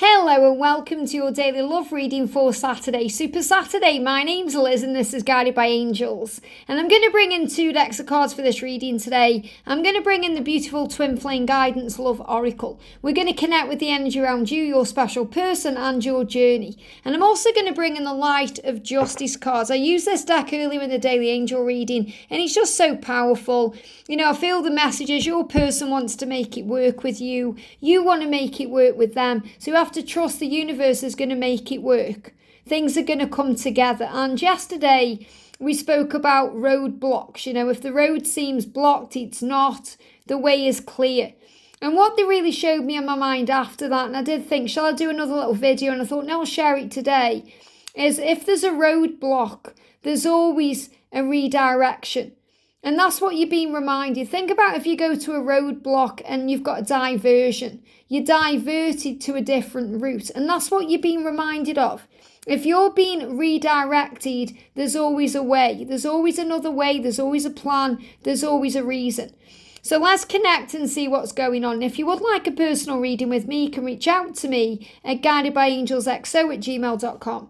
Hello and welcome to your daily love reading for Saturday, Super Saturday. My name's Liz and this is Guided by Angels. And I'm going to bring in 2 decks of cards for this reading today. I'm going to bring in the beautiful Twin Flame Guidance Love Oracle. We're going to connect with the energy around you, your special person and your journey. And I'm also going to bring in the Light of Justice cards. I used this deck earlier in the daily angel reading and it's just so powerful. You know, I feel the messages. Your person wants to make it work with you. You want to make it work with them. So you have to trust the universe is going to make it work. Things are going to come together. And yesterday we spoke about roadblocks. You know, if the road seems blocked, it's not. The way is clear. And what they really showed me in my mind after that, and I did think, shall I do another little video? And I thought, no, I'll share it today, is if there's a roadblock, there's always a redirection. And that's what you're being reminded. Think about if you go to a roadblock and you've got a diversion. You're diverted to a different route. And that's what you're being reminded of. If you're being redirected, there's always a way. There's always another way. There's always a plan. There's always a reason. So let's connect and see what's going on. If you would like a personal reading with me, you can reach out to me at guidedbyangelsxo@gmail.com.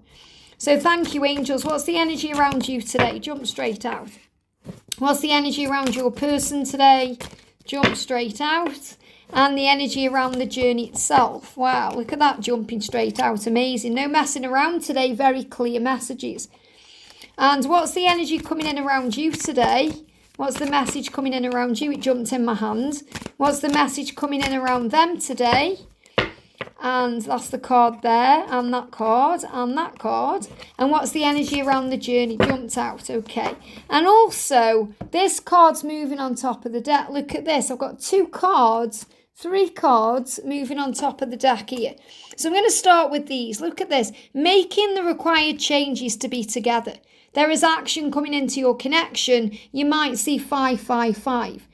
So thank you, angels. What's the energy around you today? Jump straight out. What's the energy around your person today? Jump straight out. And the energy around the journey itself. Wow, look at that jumping straight out. Amazing. No messing around today. Very clear messages. And what's the energy coming in around you today? What's the message coming in around you? It jumped in my hand. What's the message coming in around them today? And that's the card there, and that card, and that card. And what's the energy around the journey? Jumped out, okay. And also, this card's moving on top of the deck. Look at this. I've got 3 cards moving on top of the deck here. So I'm going to start with these. Look at this. Making the required changes to be together. There is action coming into your connection. You might see 555.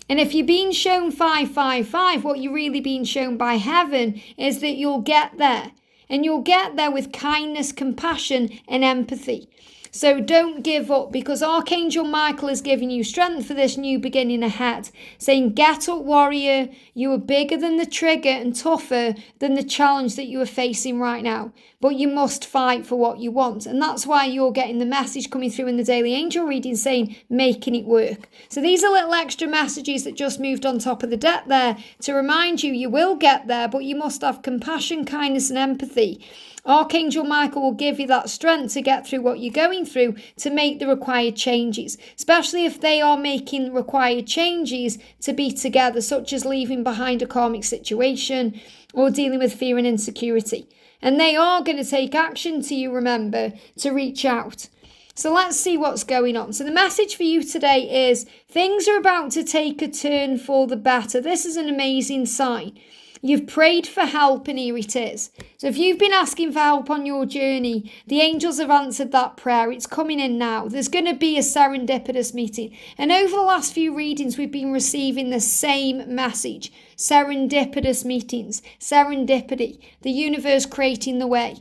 And if you're being shown 555, what you're really being shown by heaven is that you'll get there. And you'll get there with kindness, compassion, and empathy. So don't give up, because Archangel Michael is giving you strength for this new beginning ahead. Saying, get up, warrior. You are bigger than the trigger and tougher than the challenge that you are facing right now. But you must fight for what you want. And that's why you're getting the message coming through in the daily angel reading saying, making it work. So these are little extra messages that just moved on top of the deck there to remind you, you will get there, but you must have compassion, kindness, and empathy. Archangel Michael will give you that strength to get through what you're going through, to make the required changes, especially if they are making required changes to be together, such as leaving behind a karmic situation or dealing with fear and insecurity. And they are going to take action to you, remember, to reach out. So let's see what's going on. So the message for you today is things are about to take a turn for the better. This is an amazing sign. You've prayed for help and here it is. So if you've been asking for help on your journey, the angels have answered that prayer. It's coming in now. There's going to be a serendipitous meeting. And over the last few readings, we've been receiving the same message. Serendipitous meetings. Serendipity. The universe creating the way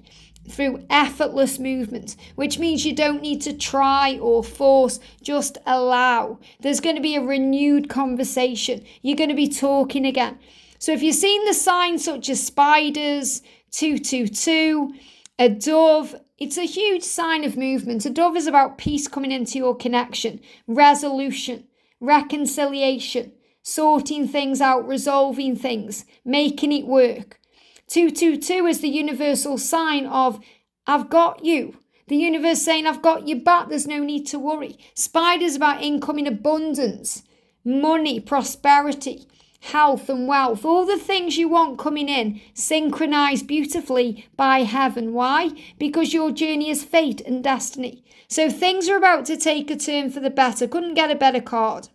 through effortless movement, which means you don't need to try or force, just allow. There's going to be a renewed conversation. You're going to be talking again. So if you've seen the signs such as spiders, 222, a dove, it's a huge sign of movement. A dove is about peace coming into your connection, resolution, reconciliation, sorting things out, resolving things, making it work. 222 is the universal sign of, I've got you. The universe saying, I've got you back. There's no need to worry. Spiders about incoming abundance, money, prosperity, health and wealth, all the things you want coming in, synchronized beautifully by heaven. Why? Because your journey is fate and destiny. So things are about to take a turn for the better. Couldn't get a better card.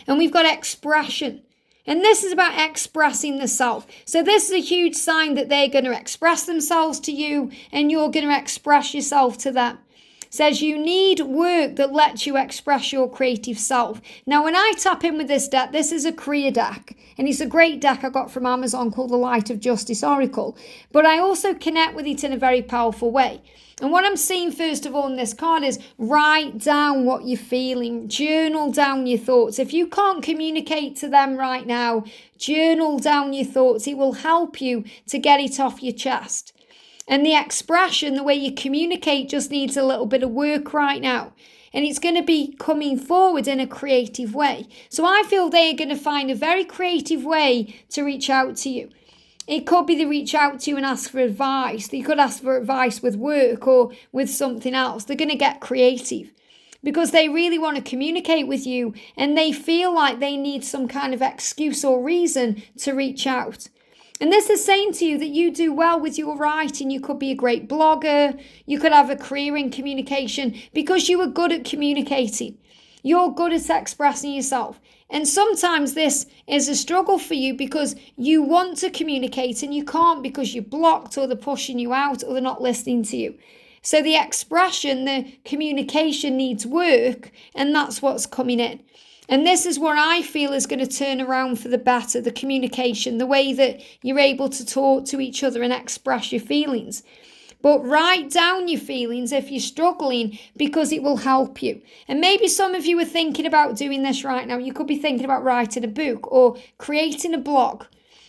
And we've got expression. And this is about expressing the self. So this is a huge sign that they're going to express themselves to you and you're going to express yourself to them. says you need work that lets you express your creative self. Now, when I tap in with this deck, this is a career deck, and it's a great deck I got from Amazon called the Light of Justice Oracle, but I also connect with it in a very powerful way. And what I'm seeing first of all in this card is write down what you're feeling, journal down your thoughts. If you can't communicate to them right now, journal down your thoughts. It will help you to get it off your chest. And the expression, the way you communicate, just needs a little bit of work right now. And it's going to be coming forward in a creative way. So I feel they are going to find a very creative way to reach out to you. It could be they reach out to you and ask for advice. They could ask for advice with work or with something else. They're going to get creative because they really want to communicate with you and they feel like they need some kind of excuse or reason to reach out. And this is saying to you that you do well with your writing. You could be a great blogger. You could have a career in communication because you are good at communicating. You're good at expressing yourself. And sometimes this is a struggle for you because you want to communicate and you can't because you're blocked or they're pushing you out or they're not listening to you. So the expression, the communication needs work, and that's what's coming in. And this is what I feel is going to turn around for the better, the communication, the way that you're able to talk to each other and express your feelings. But write down your feelings if you're struggling because it will help you. And maybe some of you are thinking about doing this right now. You could be thinking about writing a book or creating a blog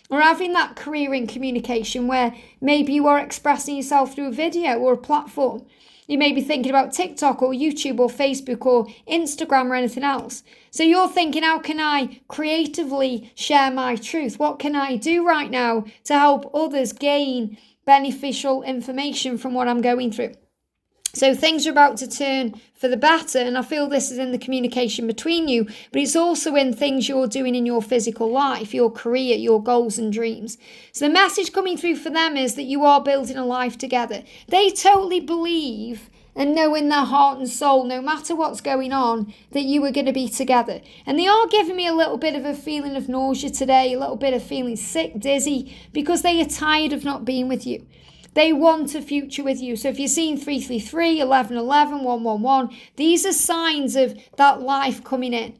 or having that career in communication where maybe you are expressing yourself through a video or a platform. You may be thinking about TikTok or YouTube or Facebook or Instagram or anything else. So you're thinking, how can I creatively share my truth? What can I do right now to help others gain beneficial information from what I'm going through? So things are about to turn for the better, and I feel this is in the communication between you, but it's also in things you're doing in your physical life, your career, your goals and dreams. So the message coming through for them is that you are building a life together. They totally believe and know in their heart and soul, no matter what's going on, that you are going to be together. And they are giving me a little bit of a feeling of nausea today, a little bit of feeling sick, dizzy, because they are tired of not being with you. They want a future with you. So if you're seeing 333, 1111, 111, these are signs of that life coming in.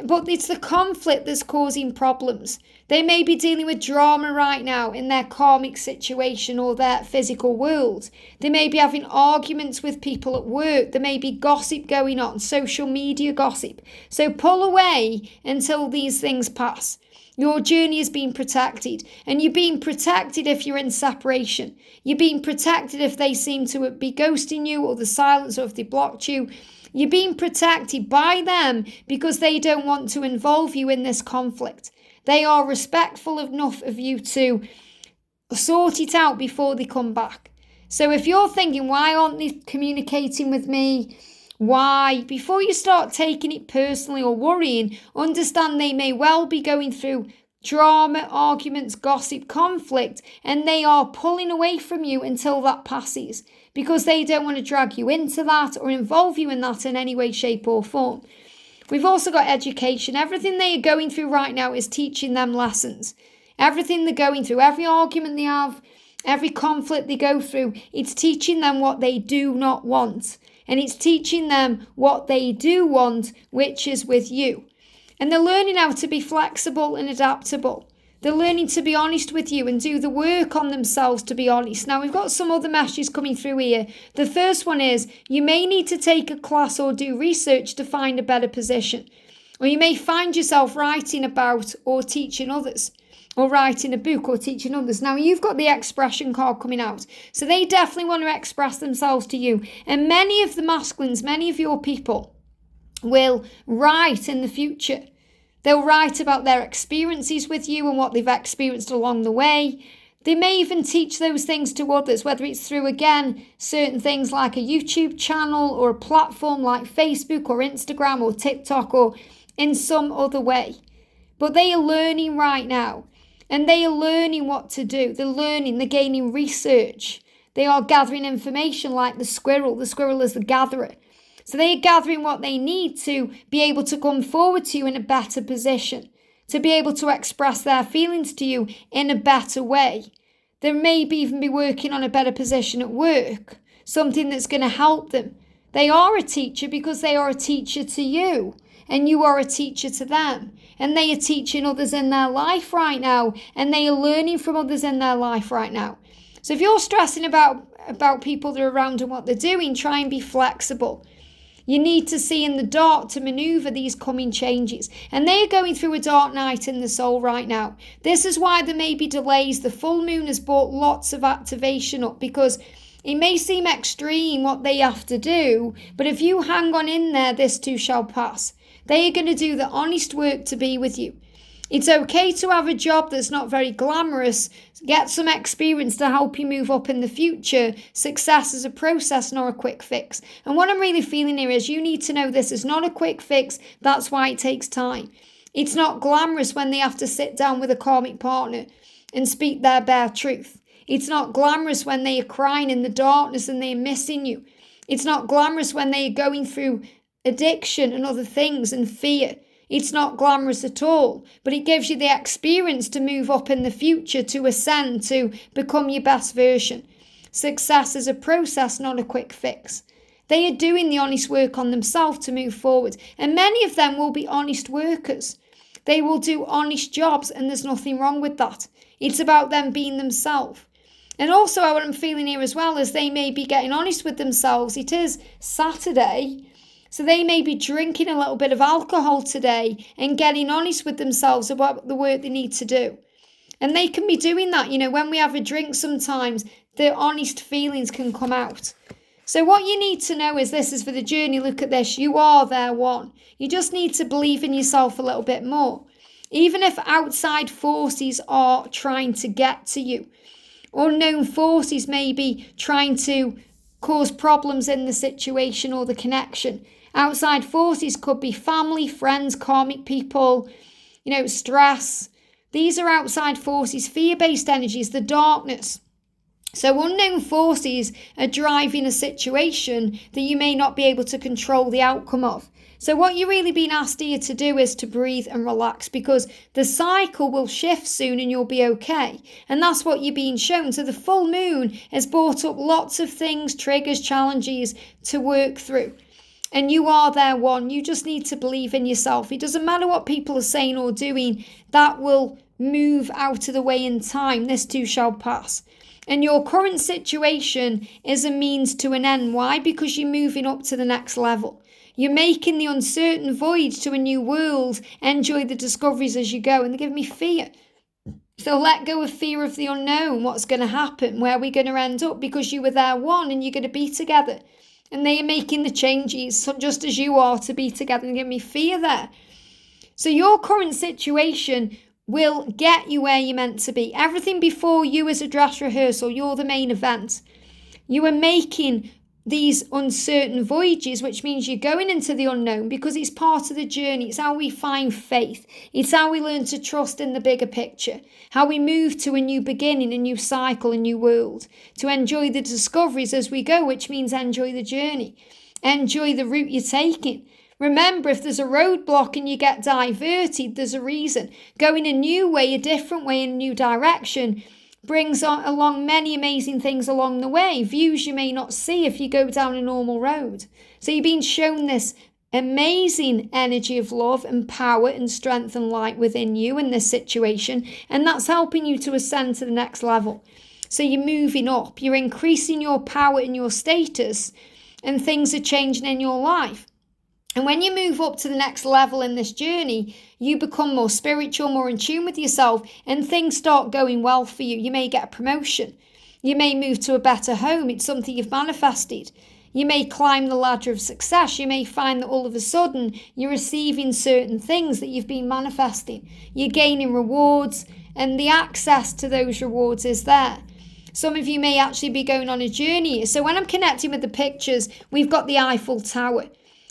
But it's the conflict that's causing problems. They may be dealing with drama right now in their karmic situation or their physical world. They may be having arguments with people at work. There may be gossip going on, social media gossip. So pull away until these things pass. Your journey is being protected, and you're being protected if you're in separation. You're being protected if they seem to be ghosting you or the silence or if they blocked you. You're being protected by them because they don't want to involve you in this conflict. They are respectful enough of you to sort it out before they come back. So if you're thinking, why aren't they communicating with me? Why? Before you start taking it personally or worrying, understand they may well be going through drama, arguments, gossip, conflict, and they are pulling away from you until that passes because they don't want to drag you into that or involve you in that in any way, shape or form. We've also got education. Everything they are going through right now is teaching them lessons. Everything they're going through, every argument they have, every conflict they go through, it's teaching them what they do not want. And it's teaching them what they do want, which is with you. And they're learning how to be flexible and adaptable. They're learning to be honest with you and do the work on themselves to be honest. Now, we've got some other messages coming through here. The first one is, you may need to take a class or do research to find a better position. Or you may find yourself writing about or teaching others. Or writing a book or teaching others. Now, you've got the expression card coming out. So they definitely want to express themselves to you. And many of the masculines, many of your people will write in the future. They'll write about their experiences with you and what they've experienced along the way. They may even teach those things to others, whether it's through, again, certain things like a YouTube channel or a platform like Facebook or Instagram or TikTok or in some other way. But they are learning right now. And they are learning what to do. They're learning, they're gaining research. They are gathering information like the squirrel. The squirrel is the gatherer. So they are gathering what they need to be able to come forward to you in a better position, to be able to express their feelings to you in a better way. They may even be working on a better position at work, something that's going to help them. They are a teacher because they are a teacher to you, and you are a teacher to them. And they are teaching others in their life right now, and they are learning from others in their life right now. So if you're stressing about people that are around and what they're doing, try and be flexible. You need to see in the dark to maneuver these coming changes. And they are going through a dark night in the soul right now. This is why there may be delays. The full moon has brought lots of activation up, because it may seem extreme what they have to do, but if you hang on in there, this too shall pass. They are going to do the honest work to be with you. It's okay to have a job that's not very glamorous. Get some experience to help you move up in the future. Success is a process, not a quick fix. And what I'm really feeling here is you need to know this is not a quick fix. That's why it takes time. It's not glamorous when they have to sit down with a karmic partner and speak their bare truth. It's not glamorous when they are crying in the darkness and they are missing you. It's not glamorous when they are going through addiction and other things and fear. It's not glamorous at all, but it gives you the experience to move up in the future, to ascend, to become your best version. Success is a process, not a quick fix. They are doing the honest work on themselves to move forward, and many of them will be honest workers. They will do honest jobs, and there's nothing wrong with that. It's about them being themselves. And also what I'm feeling here as well is they may be getting honest with themselves. It is Saturday, so they may be drinking a little bit of alcohol today and getting honest with themselves about the work they need to do. And they can be doing that. You know, when we have a drink sometimes, the honest feelings can come out. So what you need to know is this is for the journey. Look at this. You are their one. You just need to believe in yourself a little bit more. Even if outside forces are trying to get to you. Unknown forces may be trying to cause problems in the situation or the connection. Outside forces could be family, friends, karmic people, stress. These are outside forces, fear-based energies, the darkness. So unknown forces are driving a situation that you may not be able to control the outcome of. So what you're really being asked here to do is to breathe and relax, because the cycle will shift soon and you'll be okay. And that's what you're being shown. So the full moon has brought up lots of things, triggers, challenges to work through. And you are their one. You just need to believe in yourself. It doesn't matter what people are saying or doing. That will move out of the way in time. This too shall pass. And your current situation is a means to an end. Why? Because you're moving up to the next level. You're making the uncertain voyage to a new world. Enjoy the discoveries as you go. And they give me fear. So let go of fear of the unknown. What's going to happen? Where are we going to end up? Because you were there one and you're going to be together. And they are making the changes just as you are to be together. And give me fear there. So your current situation will get you where you're meant to be. Everything before you is a dress rehearsal. You're the main event. You are making these uncertain voyages, which means you're going into the unknown because it's part of the journey. It's how we find faith. It's how we learn to trust in the bigger picture. How we move to a new beginning, a new cycle, a new world. To enjoy the discoveries as we go, which means enjoy the journey. Enjoy the route you're taking. Remember, if there's a roadblock and you get diverted, there's a reason. Going a new way, a different way, in a new direction brings along many amazing things along the way. Views you may not see if you go down a normal road. So you're being shown this amazing energy of love and power and strength and light within you in this situation. And that's helping you to ascend to the next level. So you're moving up. You're increasing your power and your status. And things are changing in your life. And when you move up to the next level in this journey, you become more spiritual, more in tune with yourself, and things start going well for you. You may get a promotion. You may move to a better home. It's something you've manifested. You may climb the ladder of success. You may find that all of a sudden you're receiving certain things that you've been manifesting. You're gaining rewards, and the access to those rewards is there. Some of you may actually be going on a journey. So when I'm connecting with the pictures, we've got the Eiffel Tower.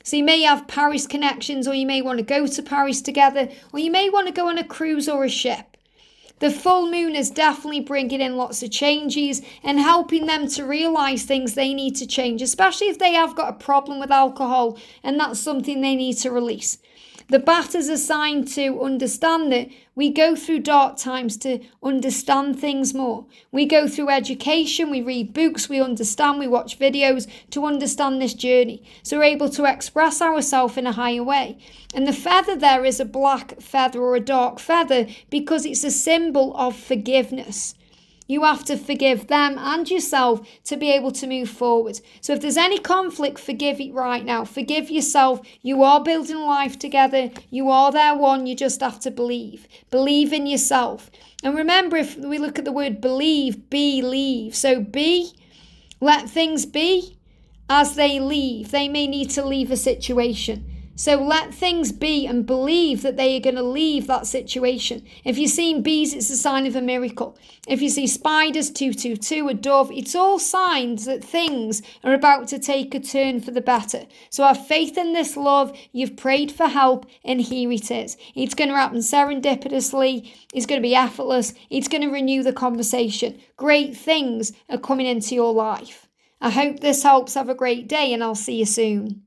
So you may have Paris connections, or you may want to go to Paris together, or you may want to go on a cruise or a ship. The full moon is definitely bringing in lots of changes and helping them to realise things they need to change, especially if they have got a problem with alcohol and that's something they need to release. The bat is assigned to understand that we go through dark times to understand things more. We go through education, we read books, we understand, we watch videos to understand this journey. So we're able to express ourselves in a higher way. And the feather there is a black feather or a dark feather because it's a symbol of forgiveness. You have to forgive them and yourself to be able to move forward. So if there's any conflict, forgive it right now. Forgive yourself. You are building life together. You are there one. You just have to believe. Believe in yourself. And remember, if we look at the word believe, believe. So be, let things be as they leave. They may need to leave a situation. So let things be and believe that they are going to leave that situation. If you're seeing bees, it's a sign of a miracle. If you see spiders, 222, a dove, it's all signs that things are about to take a turn for the better. So have faith in this love. You've prayed for help and here it is. It's going to happen serendipitously. It's going to be effortless. It's going to renew the conversation. Great things are coming into your life. I hope this helps. Have a great day and I'll see you soon.